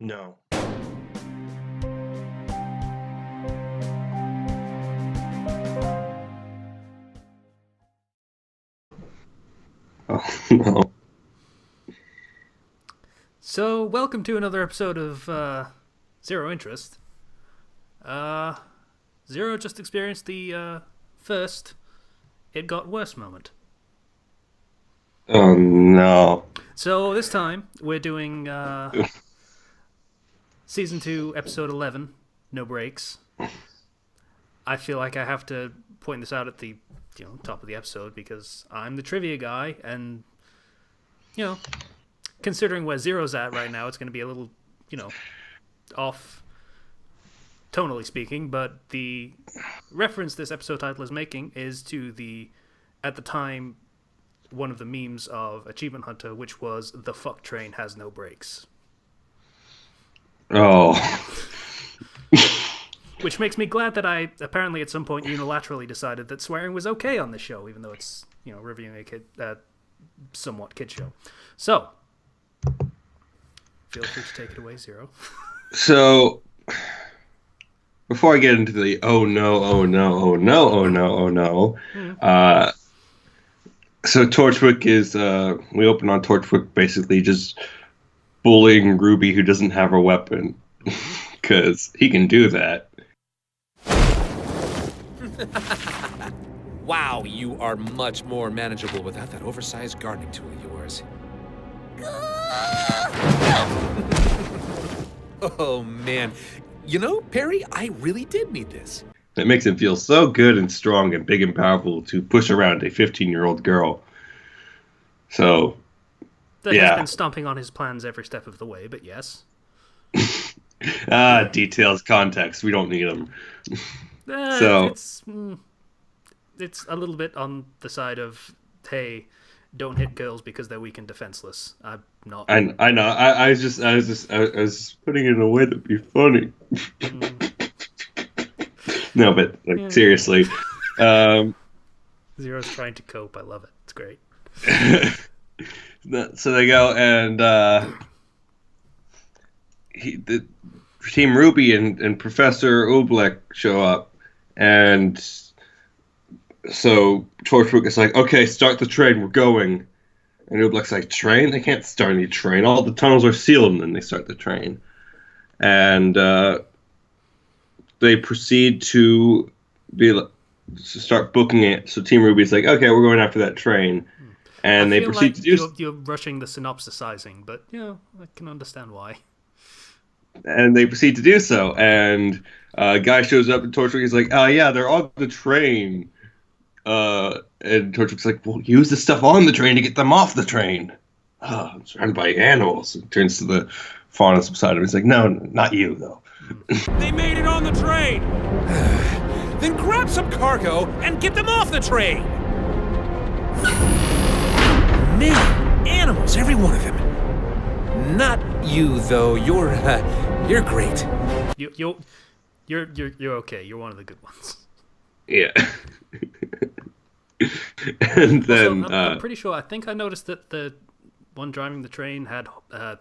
No. Oh, no. So, welcome to another episode of Zero Interest. Zero just experienced the first It Got Worse moment. Oh, no. So, this time, we're doing Season 2, Episode 11, No Breaks. I feel like I have to point this out at the top of the episode because I'm the trivia guy, and, considering where Zero's at right now, it's going to be a little, off, tonally speaking, but the reference this episode title is making is to at the time, one of the memes of Achievement Hunter, which was, "The fuck train has no brakes." Oh. Which makes me glad that I apparently at some point unilaterally decided that swearing was okay on this show, even though it's, reviewing a somewhat kid show. So, feel free to take it away, Zero. So, before I get into the oh no, oh no, oh no, oh no, oh no, so Torchwood is, we open on Torchwood basically just bullying RWBY who doesn't have a weapon, because he can do that. Wow, you are much more manageable without that oversized gardening tool of yours. Oh, man. Perry, I really did need this. It makes him feel so good and strong and big and powerful to push around a 15-year-old girl. So, That has been stomping on his plans every step of the way, but yes. Details, context. We don't need them. It's a little bit on the side of, hey, don't hit girls because they're weak and defenseless. I'm not. I know. I was putting it in a way that'd be funny. No, but seriously. Zero's trying to cope. I love it. It's great. So they go and the Team RWBY and Professor Oobleck show up, and so Torchwood is like, "Okay, start the train. We're going." And Oobleck's like, "Train? They can't start any train. All the tunnels are sealed." And then they start the train, and they proceed to start booking it. So Team RWBY's like, "Okay, we're going after that train." And they proceed to do. You're rushing the synopsisizing, but I can understand why. And they proceed to do so, and a guy shows up, and Torchwick's like, "Oh yeah, they're on the train." And Torchwick's like, "Well, use the stuff on the train to get them off the train." I'm surrounded by animals. And turns to the fauna beside him. He's like, "No, not you, though." They made it on the train! Then grab some cargo and get them off the train! Man, animals, every one of them. Not you, though. You're great. You're okay. You're one of the good ones. Yeah. And then also, I'm pretty sure. I think I noticed that the one driving the train had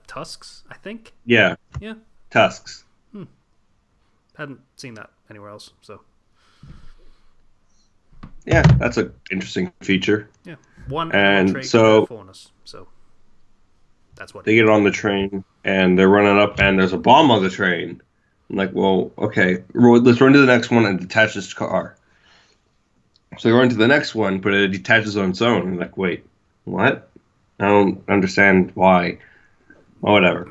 tusks. I think. Yeah. Yeah. Tusks. Hadn't seen that anywhere else. So. Yeah, that's an interesting feature. Yeah. One and trait so faunus. So. That's what they get on the train and they're running up, and there's a bomb on the train. I'm like, well, okay, let's run to the next one and detach this car. So they run to the next one, but it detaches on its own. I'm like, wait, what? I don't understand why. Well, whatever.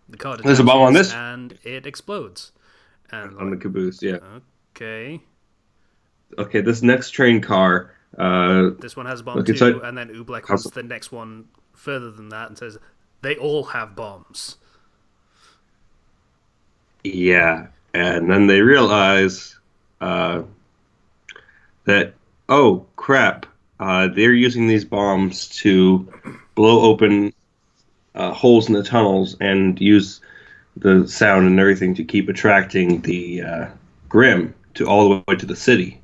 The car there's a bomb on this, and it explodes. And on the Caboose, yeah. Okay. Okay, this next train car. This one has a bomb too, and then Oobleck runs the next one further than that and says, "They all have bombs." Yeah, and then they realize that, oh crap, they're using these bombs to blow open holes in the tunnels and use the sound and everything to keep attracting the Grimm to all the way to the city.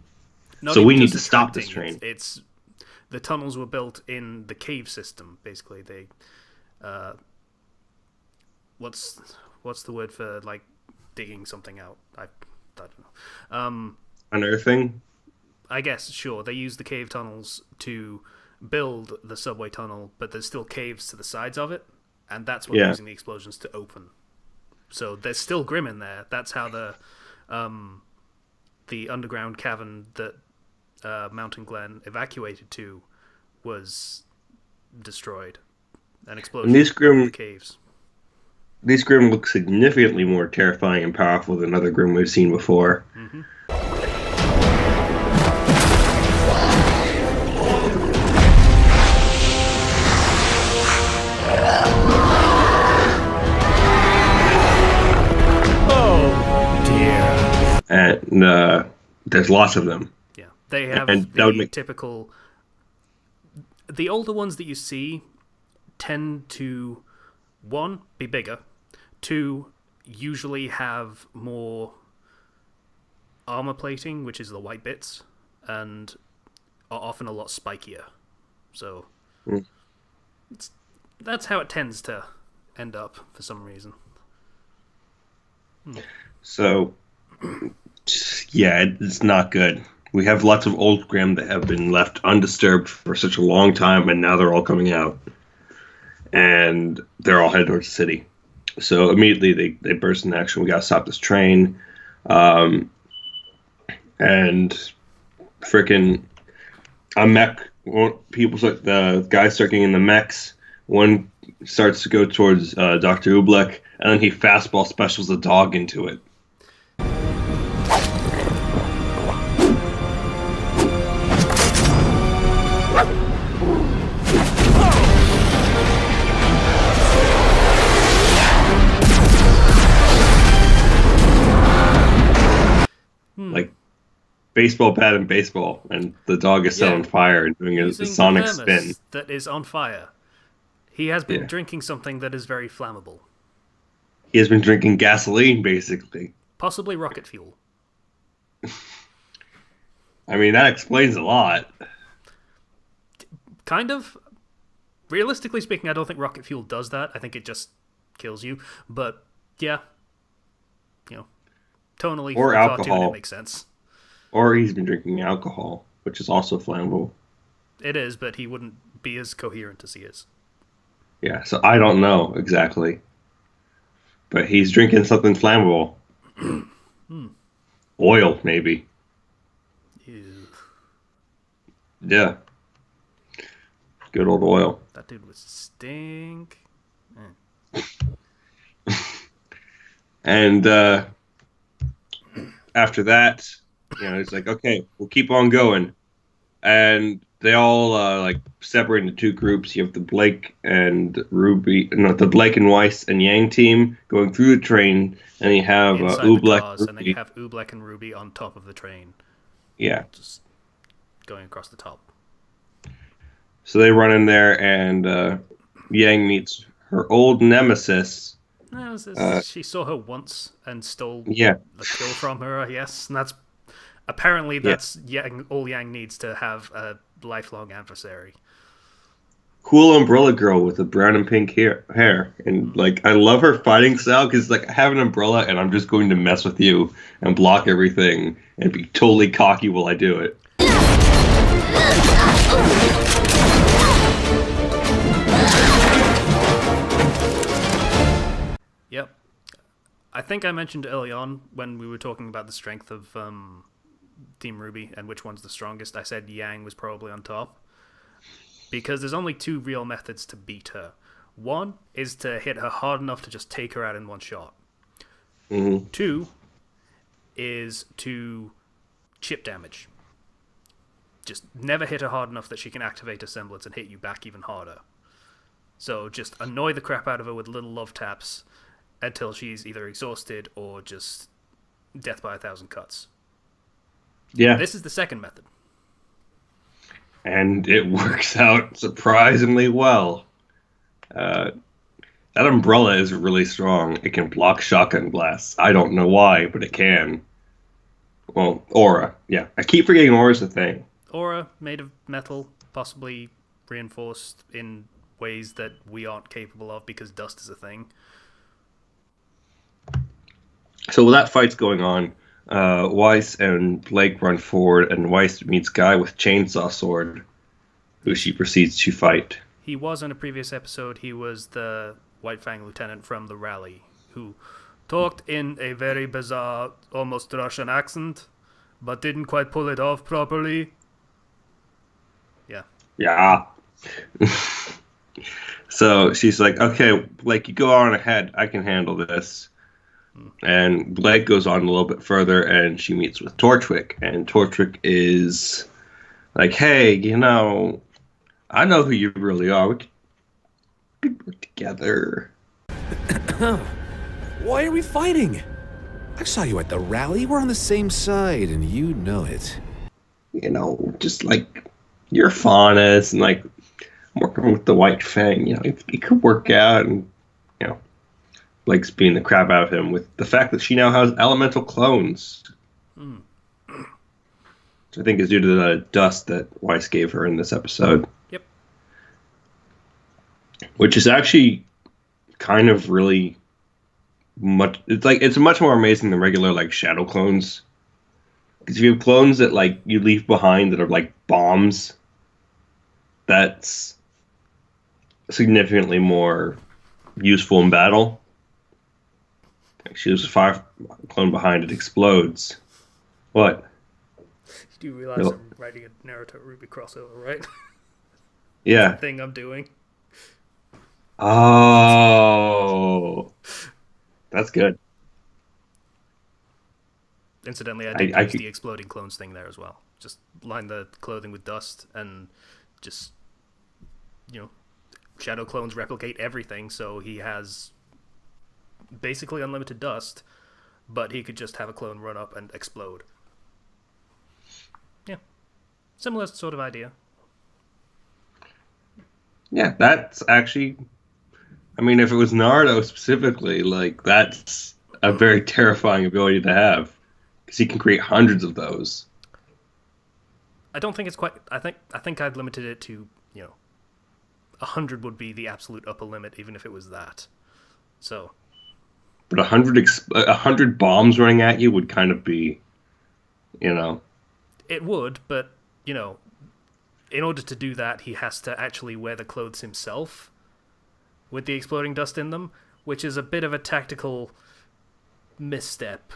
So we need to stop this train. It's the tunnels were built in the cave system. Basically, they what's what's the word for like digging something out? I don't know. Unearthing? I guess, sure. They use the cave tunnels to build the subway tunnel, but there's still caves to the sides of it, and that's what they're using the explosions to open. So there's still Grim in there. That's how the underground cavern that Mountain Glen evacuated to was destroyed. An explosion in the caves. These Grim look significantly more terrifying and powerful than other Grim we've seen before. Mm-hmm. And there's lots of them. Yeah, they have the typical... The older ones that you see tend to, 1, be bigger, 2, usually have more armor plating, which is the white bits, and are often a lot spikier. So that's how it tends to end up for some reason. So, yeah, it's not good. We have lots of old Grim that have been left undisturbed for such a long time, and now they're all coming out. And they're all headed towards the city. So immediately they burst into action. We gotta stop this train. And freaking a mech, the guys start getting in the mechs. One starts to go towards Dr. Ublek, and then he fastball specials the dog into it. Like baseball bat and baseball, and the dog is set on fire and doing a sonic spin. That is on fire. He has been drinking something that is very flammable. He has been drinking gasoline, basically. Possibly rocket fuel. I mean, that explains a lot. Kind of. Realistically speaking, I don't think rocket fuel does that. I think it just kills you. But, yeah. You know, tonally, or for alcohol. Cartoon, it makes sense. Or he's been drinking alcohol, which is also flammable. It is, but he wouldn't be as coherent as he is. Yeah, so I don't know exactly. But he's drinking something flammable. Oil, maybe. Ew. Yeah. Good old oil. That dude would stink. And after that, it's like, okay, we'll keep on going. And they all separate into two groups. You have the Blake and Weiss and Yang team going through the train, and you have Ublek, and then you have Ublek and RWBY on top of the train. Yeah, just going across the top. So they run in there, and Yang meets her old nemesis. She saw her once and stole the kill from her, I guess. And that's apparently all Yang needs to have a lifelong adversary. Cool umbrella girl with the brown and pink hair. And I love her fighting style because I have an umbrella and I'm just going to mess with you and block everything and be totally cocky while I do it. Yep. I think I mentioned early on when we were talking about the strength of Team RWBY and which one's the strongest, I said Yang was probably on top. Because there's only two real methods to beat her. One is to hit her hard enough to just take her out in one shot. Mm-hmm. 2 is to chip damage. Just never hit her hard enough that she can activate a semblance and hit you back even harder. So just annoy the crap out of her with little love taps until she's either exhausted or just death by 1,000 cuts. Yeah. This is the second method. And it works out surprisingly well. That umbrella is really strong. It can block shotgun blasts. I don't know why, but it can. Well, aura. Yeah, I keep forgetting aura's a thing. Aura, made of metal, possibly reinforced in ways that we aren't capable of because dust is a thing. So while that fight's going on, Weiss and Blake run forward, and Weiss meets Guy with chainsaw sword, who she proceeds to fight. He was in a previous episode. He was the White Fang lieutenant from the rally who talked in a very bizarre, almost Russian accent, but didn't quite pull it off properly. Yeah. So she's like, okay, Blake, you go on ahead. I can handle this. And Blake goes on a little bit further, and she meets with Torchwick. And Torchwick is like, hey, I know who you really are. We could work together. Why are we fighting? I saw you at the rally. We're on the same side, and you know it. Just like, you're Faunus, and like, I'm working with the White Fang. It could work out, and, Blake's beating the crap out of him with the fact that she now has elemental clones. Which I think is due to the dust that Weiss gave her in this episode. Yep. Which is actually kind of really much. It's much more amazing than regular like shadow clones. Because if you have clones that like you leave behind that are like bombs, that's significantly more useful in battle. Like she leaves a fire clone behind, it explodes. What? You do realize I'm writing a Naruto RWBY crossover, right? Yeah. That's the thing I'm doing. Oh, that's good. Incidentally, I did use the exploding clones thing there as well. Just line the clothing with dust and just, shadow clones replicate everything, so he has basically unlimited dust, but he could just have a clone run up and explode. Yeah. Similar sort of idea. Yeah, that's actually... if it was Naruto specifically, like, that's a very terrifying ability to have. Because he can create hundreds of those. I don't think it's quite... I think I'd limited it to, 100 would be the absolute upper limit, even if it was that. So... But 100 bombs running at you would kind of be, It would, but, in order to do that, he has to actually wear the clothes himself with the exploding dust in them, which is a bit of a tactical misstep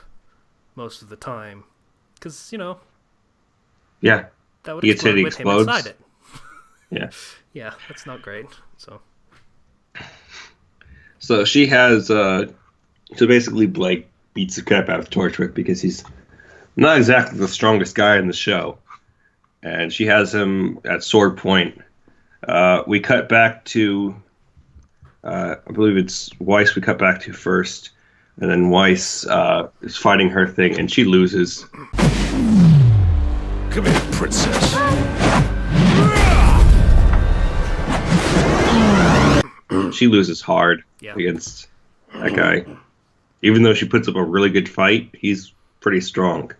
most of the time. Because, Yeah. That would explode with him inside it. Yeah. Yeah, that's not great. So she has... So basically, Blake beats the crap out of Torchwick because he's not exactly the strongest guy in the show. And she has him at sword point. We cut back to, I believe it's Weiss we cut back to first. And then Weiss is fighting her thing, and she loses. Come here, princess. She loses hard against that guy. Even though she puts up a really good fight, he's pretty strong.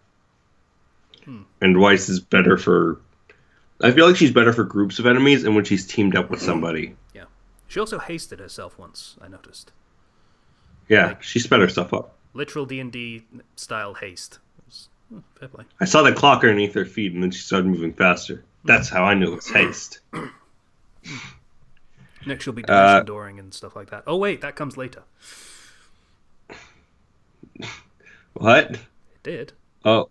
And Weiss is better for... I feel like she's better for groups of enemies and when she's teamed up with somebody. Yeah. She also hasted herself once, I noticed. Yeah, she sped herself up. Literal D&D style haste. Fair play. I saw that clock underneath her feet and then she started moving faster. That's how I knew it was haste. Next she'll be dimension dooring and stuff like that. Oh wait, that comes later. What? It did. Oh,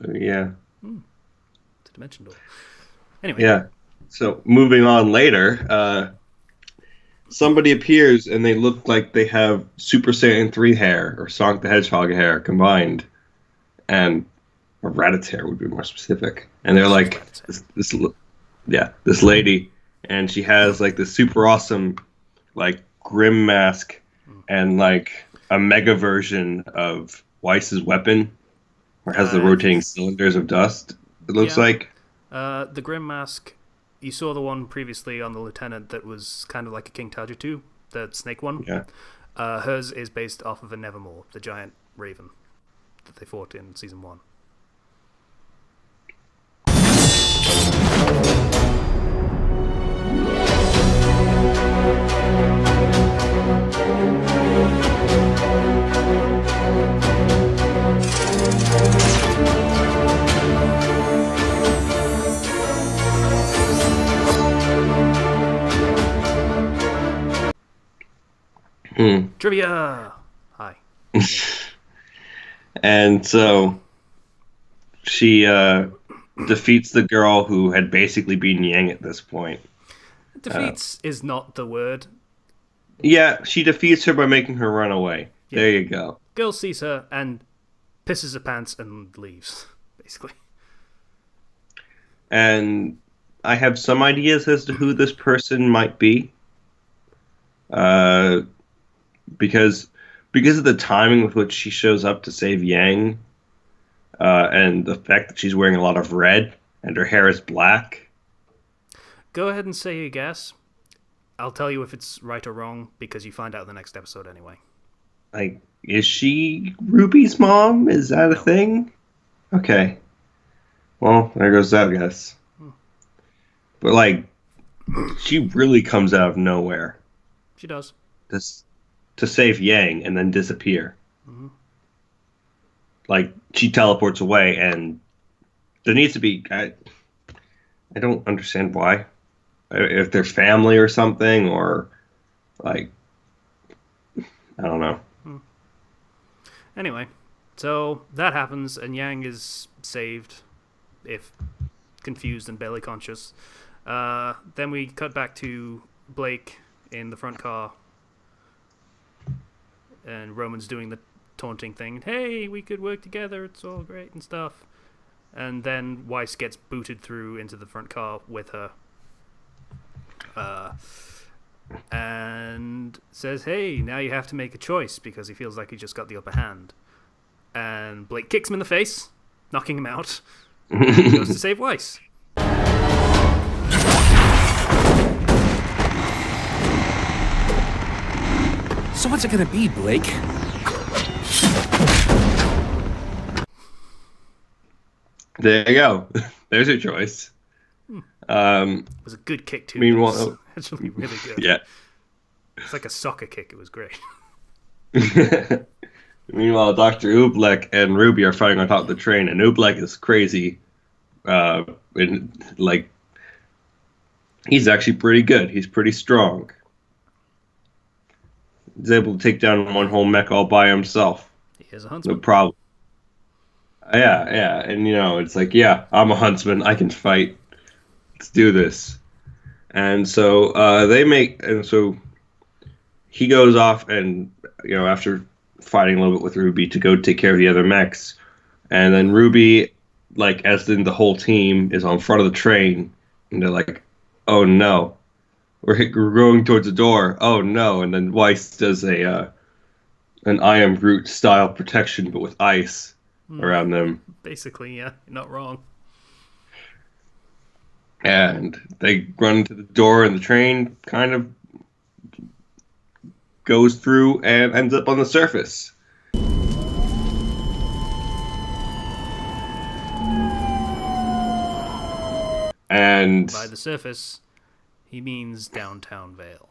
yeah. It's a dimension door. Anyway. Yeah. So, moving on later, somebody appears and they look like they have Super Saiyan 3 hair or Sonic the Hedgehog hair combined. And or Raditz hair would be more specific. And they're like, this lady, and she has like this super awesome like Grim mask and like a mega version of Weiss's weapon, where it has the rotating cylinders of dust, it looks like. The Grim Mask, you saw the one previously on the Lieutenant that was kind of like a King Tajatu, the snake one. Yeah. Hers is based off of a Nevermore, the giant raven that they fought in Season 1. Trivia! Hi. And so she defeats the girl who had basically been Yang at this point. Defeats is not the word. Yeah, she defeats her by making her run away. Yeah. There you go. Girl sees her and pisses her pants and leaves, basically. And I have some ideas as to who this person might be. Because of the timing with which she shows up to save Yang, and the fact that she's wearing a lot of red and her hair is black. Go ahead and say your guess. I'll tell you if it's right or wrong, because you find out in the next episode anyway. Like, is she Ruby's mom? Is that a thing? Okay. Well, there goes that guess. But, like, she really comes out of nowhere. She does. To save Yang and then disappear. Mm-hmm. Like, she teleports away, and there needs to be... I don't understand why. If they're family or something, or, like... I don't know. Anyway, so that happens, and Yang is saved, if confused and barely conscious. Then we cut back to Blake in the front car, and Roman's doing the taunting thing. Hey, we could work together, it's all great and stuff. And then Weiss gets booted through into the front car with her. And says, hey, now you have to make a choice, because he feels like he just got the upper hand. And Blake kicks him in the face, knocking him out, and goes to save Weiss. So what's it gonna be, Blake? There you go. There's your choice. It was a good kick, too. Meanwhile, it was actually really good. Yeah. It's like a soccer kick. It was great. Meanwhile, Dr. Oobleck and Ruby are fighting on top of the train, and Oobleck is crazy. He's actually pretty good. He's pretty strong. He's able to take down one whole mech all by himself. He is a huntsman. No problem. Yeah. And, it's like, yeah, I'm a huntsman. I can fight. Let's do this. And so so he goes off and, after fighting a little bit with Ruby to go take care of the other mechs. And then Ruby, as in the whole team, is on front of the train. And they're like, oh no. We're going towards the door. Oh no! And then Weiss does an I Am Groot style protection, but with ice around them. Basically, yeah, you're not wrong. And they run to the door, and the train kind of goes through and ends up on the surface. And by the surface, he means downtown Vale.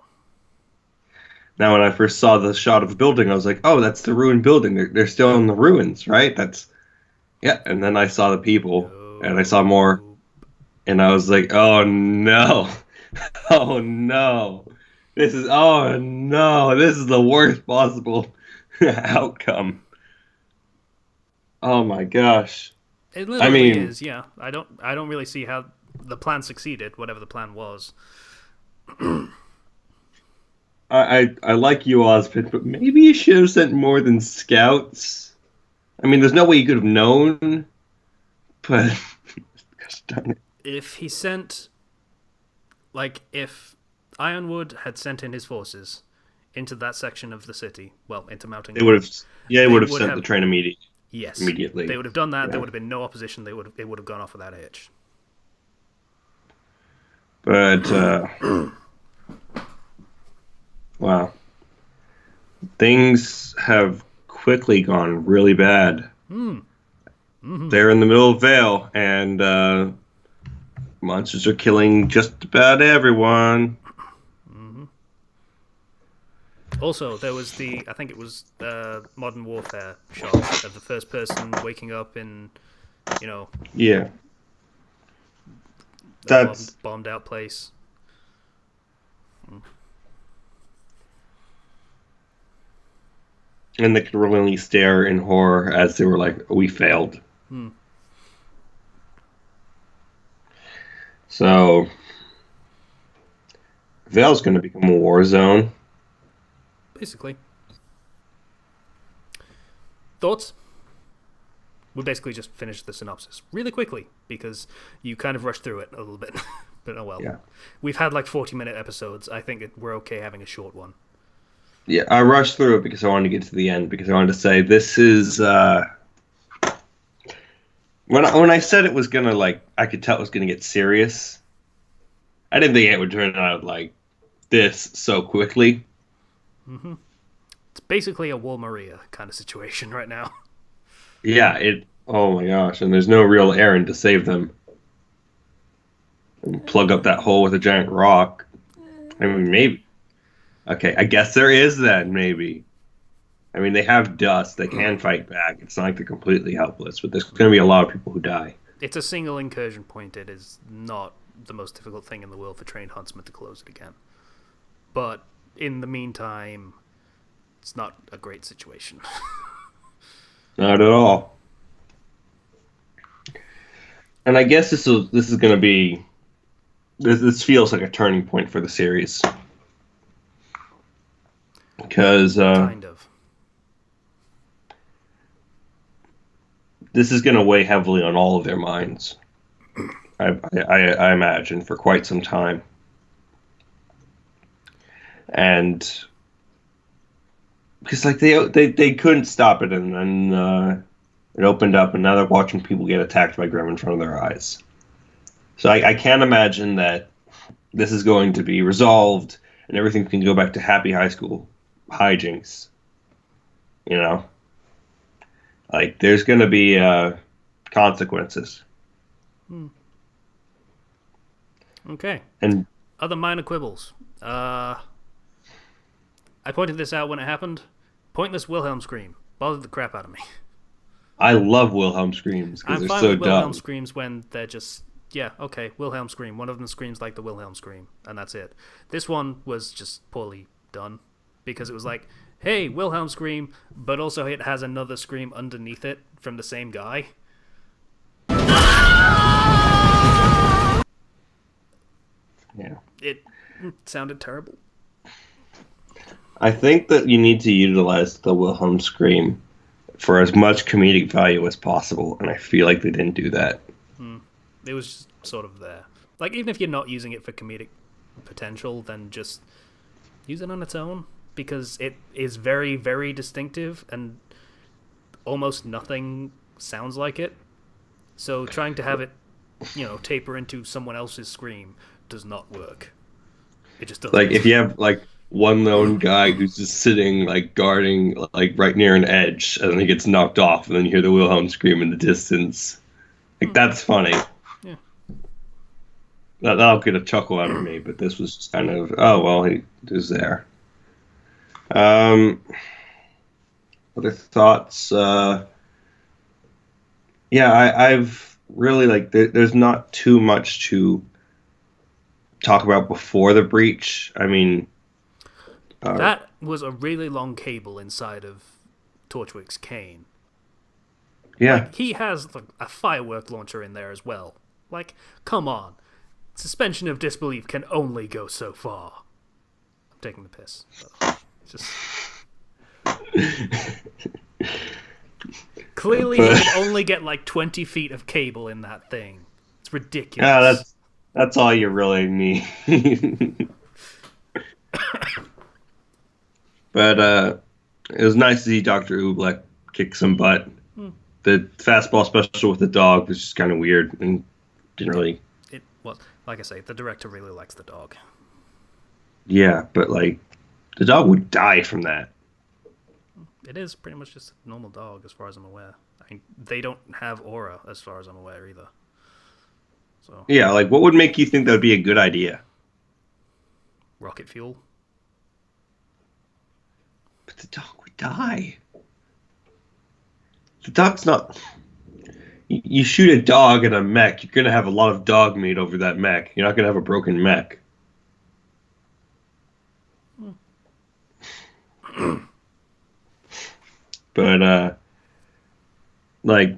Now, when I first saw the shot of the building, I was like, oh, that's the ruined building. They're still in the ruins, right? Yeah. And then I saw the people, and I saw more, and I was like, oh, no. Oh, no. This is the worst possible outcome. Oh, my gosh. It literally is, yeah. I don't really see how the plan succeeded, whatever the plan was. I like you, Ozpin, but maybe you should have sent more than scouts. I mean, there's no way you could have known, but gosh darn it. If he sent, if Ironwood had sent in his forces into that section of the city, into Mountain They would have sent the train immediately. Yes, immediately. They would have done that. Yeah. There would have been no opposition. It would have gone off without a hitch. But wow, things have quickly gone really bad. Mm-hmm. They're in the middle of Vale, and monsters are killing just about everyone. Mm-hmm. Also, there was I think it was Modern Warfare shot of the first person waking up in, yeah, that's bombed out place. And they could really stare in horror as they were like, we failed. So, Vale's going to become a war zone. Basically. Thoughts? We basically just finished the synopsis really quickly because you kind of rushed through it a little bit. But oh well. Yeah. We've had like 40-minute episodes. I think we're okay having a short one. Yeah, I rushed through it because I wanted to get to the end, because I wanted to say this is... When I said it was going to, like, I could tell it was going to get serious, I didn't think it would turn out like this so quickly. Mm-hmm. It's basically a Wolmaria kind of situation right now. Yeah, oh my gosh, and there's no real Aaron to save them. And plug up that hole with a giant rock. I mean, maybe. Okay, I guess there is then, maybe. I mean, they have dust. They can fight back. It's not like they're completely helpless, but there's going to be a lot of people who die. It's a single incursion point. It is not the most difficult thing in the world for trained huntsmen to close it again. But in the meantime, it's not a great situation. Not at all. And I guess this is going to be... This feels like a turning point for the series. Because... kind of. This is going to weigh heavily on all of their minds. I imagine, for quite some time. And... Because like they couldn't stop it, and then it opened up, and now they're watching people get attacked by Grimm in front of their eyes. So I can't imagine that this is going to be resolved, and everything can go back to happy high school hijinks. You know? Like, there's going to be consequences. Okay. And other minor quibbles. I pointed this out when it happened. Pointless Wilhelm Scream. Bothered the crap out of me. I love Wilhelm Screams because I'm they're fine so with Wilhelm dumb. Screams when they're just, yeah, okay, Wilhelm Scream. One of them screams like the Wilhelm Scream, and that's it. This one was just poorly done because it was like, hey, Wilhelm Scream, but also it has another scream underneath it from the same guy. Yeah. It sounded terrible. I think that you need to utilize the Wilhelm Scream for as much comedic value as possible, and I feel like they didn't do that. It was just sort of there. Like, even if you're not using it for comedic potential, then just use it on its own, because it is very, very distinctive, and almost nothing sounds like it. So trying to have it, taper into someone else's scream does not work. It just doesn't. Like, if you have, like, one lone guy who's just sitting, like, guarding, like, right near an edge, and then he gets knocked off, and then you hear the Wilhelm Scream in the distance. Like, that's funny. Yeah. That'll get a chuckle out of me, but this was just kind of, oh, well, he was there. Other thoughts? I've really, like, there's not too much to talk about before the breach. I mean... that was a really long cable inside of Torchwick's cane. Yeah. Like, he has like, a firework launcher in there as well. Like, come on. Suspension of disbelief can only go so far. I'm taking the piss. Just... Clearly, he can only get like 20 feet of cable in that thing. It's ridiculous. Yeah, that's all you really need. But it was nice to see Dr. Oobleck kick some butt. The fastball special with the dog was just kind of weird and didn't really... Well, like I say, the director really likes the dog. Yeah, but like, the dog would die from that. It is pretty much just a normal dog, as far as I'm aware. I mean, they don't have aura, as far as I'm aware, either. So yeah, like, what would make you think that would be a good idea? rocket fuel. But the dog would die. The dog's not... You shoot a dog in a mech, you're going to have a lot of dog meat over that mech. You're not going to have a broken mech. But like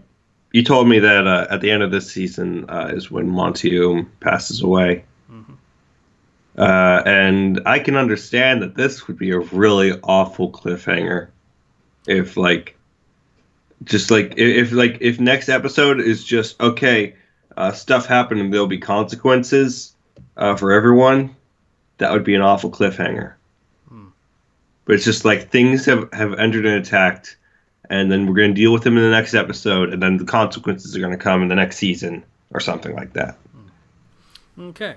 you told me that at the end of this season is when Montium passes away. Mm-hmm. And I can understand that this would be a really awful cliffhanger if if next episode is just okay, stuff happened and there'll be consequences for everyone. That would be an awful cliffhanger. But it's just like things have entered and attacked, and then we're going to deal with them in the next episode, and then the consequences are going to come in the next season or something like that. Okay.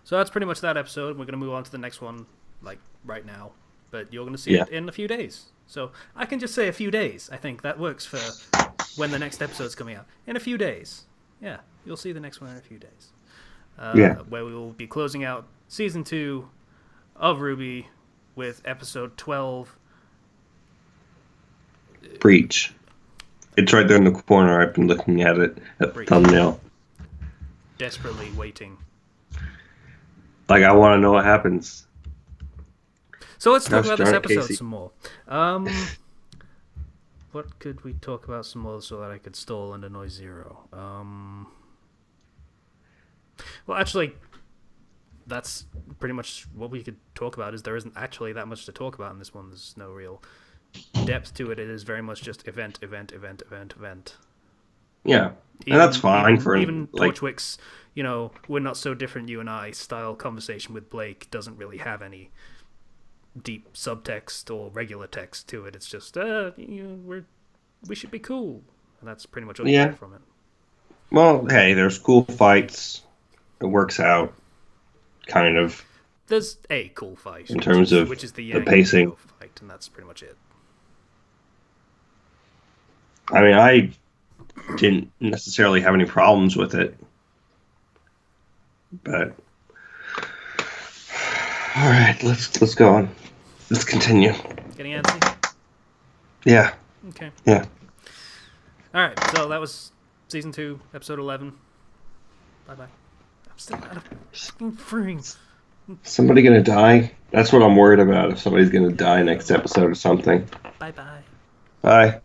So that's pretty much that episode. We're going to move on to the next one, like, right now. But you're going to see it in a few days. So I can just say a few days. I think that works for when the next episode's coming out. In a few days. Yeah, you'll see the next one in a few days. Where we will be closing out Season 2 of RWBY with Episode 12. Breach. It's right there in the corner. I've been looking at it, at the thumbnail. Desperately waiting. Like, I want to know what happens. So let's talk about this episode Casey. some more. What could we talk about some more so that I could stall and annoy Zero? Well, actually, that's pretty much what we could talk about. Is there isn't actually that much to talk about in this one. There's no real depth to it. It is very much just event. Yeah, and that's fine for even Torchwick's, we're not so different, you and I style conversation with Blake doesn't really have any deep subtext or regular text to it. It's just we should be cool, and that's pretty much what you get from it. Well, hey, there's cool fights. It works out, kind of. There's a cool fight in terms of which is the pacing fight, and that's pretty much it. I mean, I didn't necessarily have any problems with it, but all right, let's go on. Let's continue. Getting antsy? Yeah. Okay. Yeah. All right, so that was Season 2, Episode 11. Bye-bye. I'm still out of fucking frames. Somebody gonna die? That's what I'm worried about, if somebody's gonna die next episode or something. Bye-bye. Bye.